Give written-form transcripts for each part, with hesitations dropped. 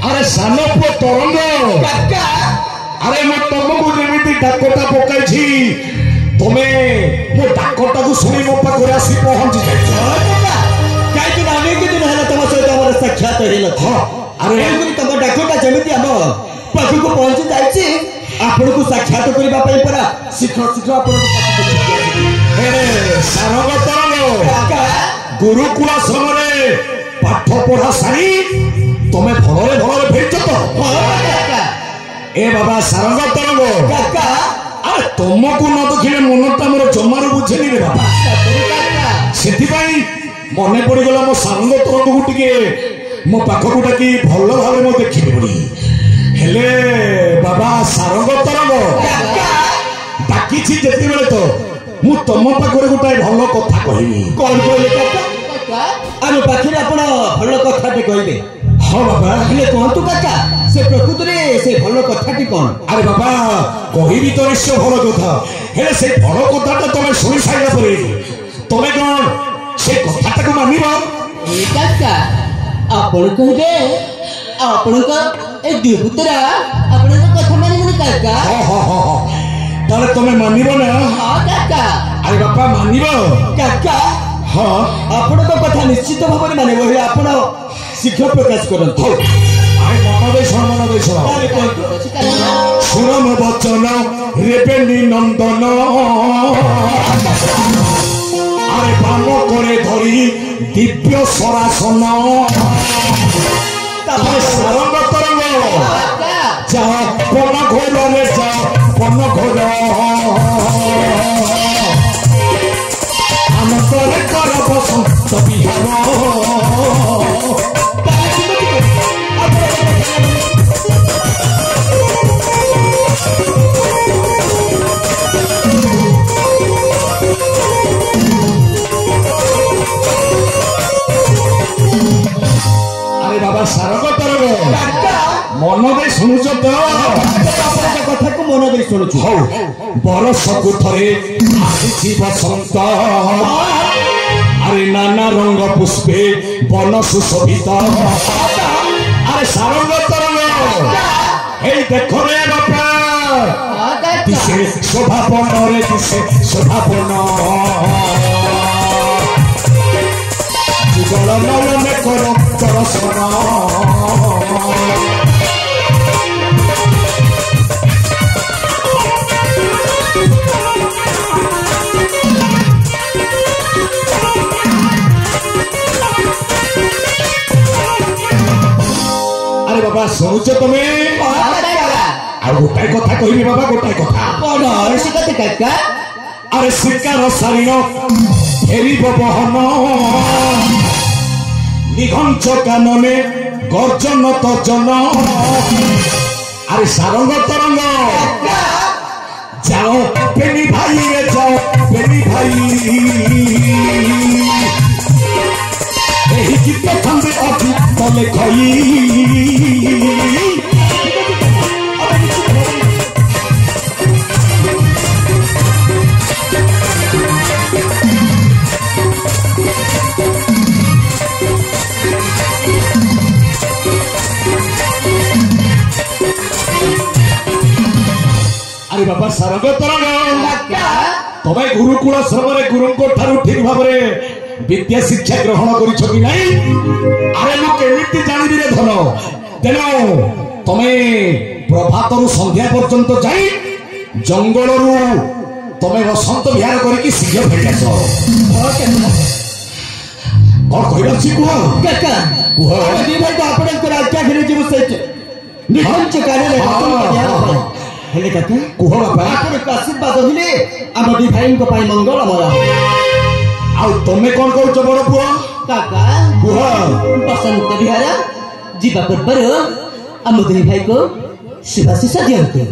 अरे सान पुओ तरंग अरे मैं तुमको जमी डाकटा पकई तुम्हें मो डाकटा को शुणी मो पाखे आसी पहुंची कहीं अनेक दिन है तुम सहित आम साक्षात अरे तुम डाकटा जमी आम पाखक पहुंची जाइए आपन को साक्षात करने परा शीघ्र शीघ्र आप सारंग तरंग गुरुकुल समय पाठ पढ़ा सारी तुम्हें भलरे भलरे भेज तो ए बाबा सारंग तरंग तुमको न देखिले मनटा मोर जमार बुझेनि रे बाबा से मन पड़गला मो सारंग तरंग को टिके मो पाखक डाकी भल भाव मो देखी पड़ी हेले बाबा सारंग तरंग डाकी जिते बेले तो मु तुम पाखे गोटाए भल कथा कहबी कौन कहले आम पाखे आप भल कथाटे कहबे हाँ बाबा हेले कहतु काका से प्रकृत में से भल कथाटी कौन अरे बाबा कहबी तो निश्चय भल कथा हेले से भल कथाटा तुम शुणी सारा पर तुम्हें कौन से कथाटा को मानिब काका आपण कहबे आपण का ए देवपुत्रा आपण कथा मानिबनी काका ताले तुम्हें मानिब ना हां काका अरे बापा मानिब काका हाँ आपण कथा निश्चित भाव में मानिब हे आपण शीघ्र प्रकाश करंतु अरे मन दे सुरम वचन रेबेनी नंदन अरे बाम करे धरी दिव्य सरासन सारंग तरंग जाओ पन घोर रे जाओ पन घोर आनंदरे कर बसंत बिहार अरे बाबा सारंग तरंग मन दे शुणुच तो कथा को मन दे शुणुच हौ बरस को थरे आसी बसंत अरे नाना रंग पुष्पे बन सुशोभित अरे सारंग तरंग हे देखो रे बापा दिसे शोभापन रे दिसे शोभापन जुगल नयने करो दर्शन अरे बाबा शुणुच तुम्हें गोटाए कथा कहबी बाबा गोटाए कथा अरे शिकार सारीन फेरी बहन निघंच कानने गर्जन तर्जन अरे सारंग तरंग जाओ पेनी भाई रे जाओ पेनी भाई एही गीत खंडे अभी तले खई अरे बाबा सारंग तरंग तुम्हें गुरुकुल श्रम गुरु ठीक भाव विद्या शिक्षा ग्रहण कर अरे मुझे जानवी रे धन तेणु तुम्हें प्रभात रु संध्या पर्यंत जाई जंगल रु तुम्हें बसंत विहार करके शीघ्र फेरी आस कौन कह आशीर्वाद आम दी भाई मंगलमय। ଆଉ ତମେ କଣ କହୁଛ ବଡ ପୁଅ? काका କୁହ। बसंत विहार जीवा पूर्वर आम दुई भाई को शुभाशीष दियंतु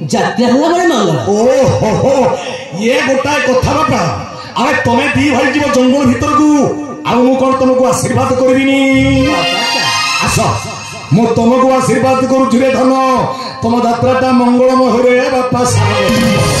जात्रा होला बड़े मंगल। ओहो ये गोटाए कथबार्ता। अरे तमे दी भाई जीव जंगल भीतर को आ मु कौन तुमको आशीर्वाद करबिनी? आस मु तुमको आशीर्वाद करूछु रे धन। तुम यात्राटा मंगलमय रे बापा सारा।